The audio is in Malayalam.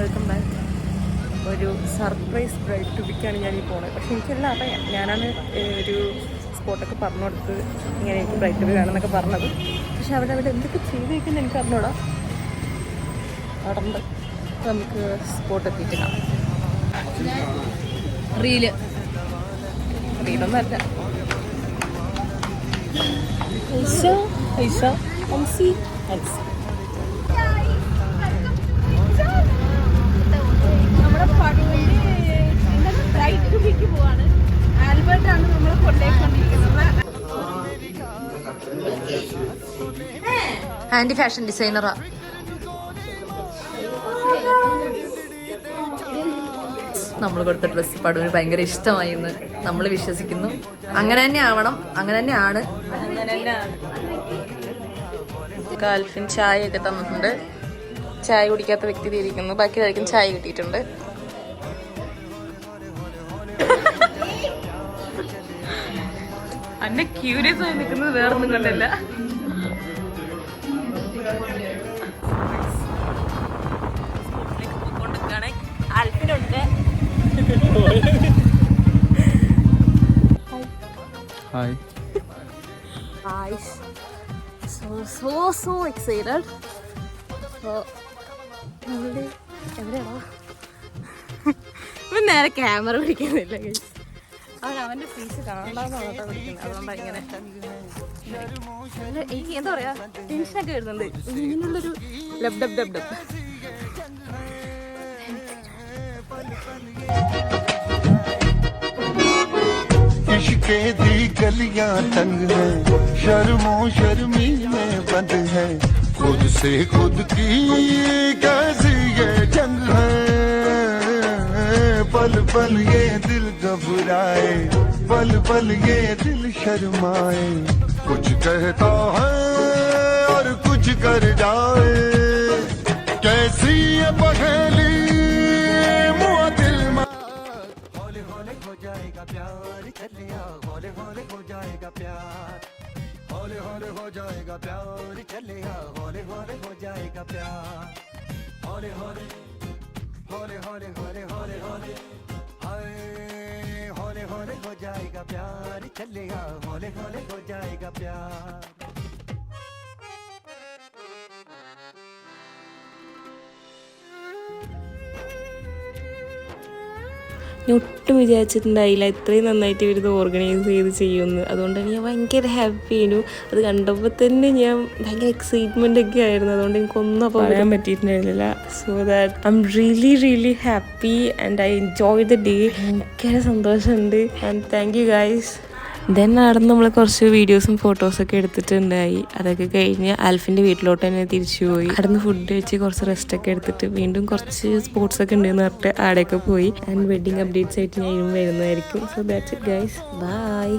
Welcome back. ഒരു സർപ്രൈസ് ബ്രൈഡ് ടു ബിക്കാണ് ഞാനീ പോണത്. പക്ഷെ എനിക്കെല്ലാം അറിയാം. ഞാനാണ് ഒരു സ്പോട്ടൊക്കെ പറഞ്ഞു കൊടുത്ത് ഇങ്ങനെ എനിക്ക് ബ്രൈഡ് ടു ബി വേണമെന്നൊക്കെ പറഞ്ഞത്. പക്ഷെ അവിടെ എന്തൊക്കെ ചെയ്ത് വയ്ക്കുന്നത് എനിക്ക് അറിഞ്ഞൂടാ. അവിടെ ഉണ്ട്. നമുക്ക് സ്പോട്ട് എത്തിയിട്ട് കാണാം. റീലൊന്നും അല്ല. നമ്മുടെ പടൂര് ബ്രൈഡ് ടു ബിക്ക് പോവാണ്. ആൽബർട്ടാണ് നമ്മളെ കൊണ്ടേക്കൊണ്ടിരിക്കുന്നത്. Anti fashion ഡിസൈനറാ. നമ്മൾ കൊടുത്ത ഡ്രസ്സ് പടൂര് ഭയങ്കര ഇഷ്ടമായി എന്ന് നമ്മൾ വിശ്വസിക്കുന്നു. അങ്ങനെ തന്നെ ആവണം. അങ്ങനെ തന്നെയാണ്. ആൽഫിൻ ചായ ഒക്കെ തന്നിട്ടുണ്ട്. ചായ കുടിക്കാത്ത വ്യക്തി തിരിക്കുന്നു. ബാക്കി എല്ലാവർക്കും ചായ കിട്ടിയിട്ടുണ്ട്. അന്നെ ക്യൂരിയസ് ആയി നിൽക്കുന്നത് വേറൊന്നും കണ്ടല്ല. ആൽഫിനുണ്ട്. ഹായ്. So excited. എവിടെയാണോ ഇവൻ നേരെ ക്യാമറ പിടിക്കുന്നില്ല. അവന്റെ ഫീസ് കാണാണ്ടാന്നാണോ പിടിക്കുന്നത്. അതുകൊണ്ടാണ് ഇങ്ങനെ. എനിക്ക് എന്താ പറയാ, ടെൻഷനൊക്കെ വരുന്നുണ്ട്. ഇങ്ങനെയുള്ളൊരു ഡബ് ഡബ് ഡബ് ഡബ്. इश्क़े दी गलियां तंग है, शर्मो शर्मी में बंद है, खुद से खुद की कैसी ये जंग है, पल पल ये दिल घबराए, पल पल ये दिल शर्माए, कुछ कहता है और कुछ कर जाए, कैसी ये पहेली मुआ दिल में। हौले हौले हो जाएगा प्यार, चलिया हौले हौले हो जाएगा प्यार, हौले हौले हो जाएगा प्यार, चलिया हौले हौले हो जाएगा प्यार, हौले हौले हौले हौले हौले हौले हौले हाय, हौले हौले हो जाएगा प्यार, चलिया हौले हौले हो जाएगा प्यार. ഞാൻ ഒട്ടും വിചാരിച്ചിട്ടുണ്ടായില്ല ഇത്രയും നന്നായിട്ട് ഇവരിത് ഓർഗനൈസ് ചെയ്ത് ചെയ്യുമെന്ന്. അതുകൊണ്ട് തന്നെ ഞാൻ ഭയങ്കര ഹാപ്പി ആയിരുന്നു. അത് കണ്ടപ്പോൾ തന്നെ ഞാൻ ഭയങ്കര എക്സൈറ്റ്മെൻ്റ് ഒക്കെ ആയിരുന്നു. അതുകൊണ്ട് എനിക്കൊന്നും അപ്പോൾ പറയാൻ പറ്റിയിട്ടുണ്ടായിരുന്നില്ല. So that I am really happy and I enjoy the day. ഭയങ്കര സന്തോഷമുണ്ട് and thank you guys. Then അവിടെ നമ്മൾ കുറച്ച് വീഡിയോസും ഫോട്ടോസൊക്കെ എടുത്തിട്ടുണ്ടായി. അതൊക്കെ കഴിഞ്ഞ് ആൽഫിൻ്റെ വീട്ടിലോട്ട് തന്നെ തിരിച്ചു പോയി. അവിടെ നിന്ന് ഫുഡ് കഴിച്ച് കുറച്ച് റെസ്റ്റൊക്കെ എടുത്തിട്ട് വീണ്ടും കുറച്ച് സ്പോർട്സൊക്കെ ഉണ്ടെന്ന് പറഞ്ഞിട്ട് അവിടെയൊക്കെ പോയി. ആൻഡ് വെഡിങ് അപ്ഡേറ്റ്സ് ആയിട്ട് ഞാൻ വരുന്നതായിരിക്കും. So that's it guys. By.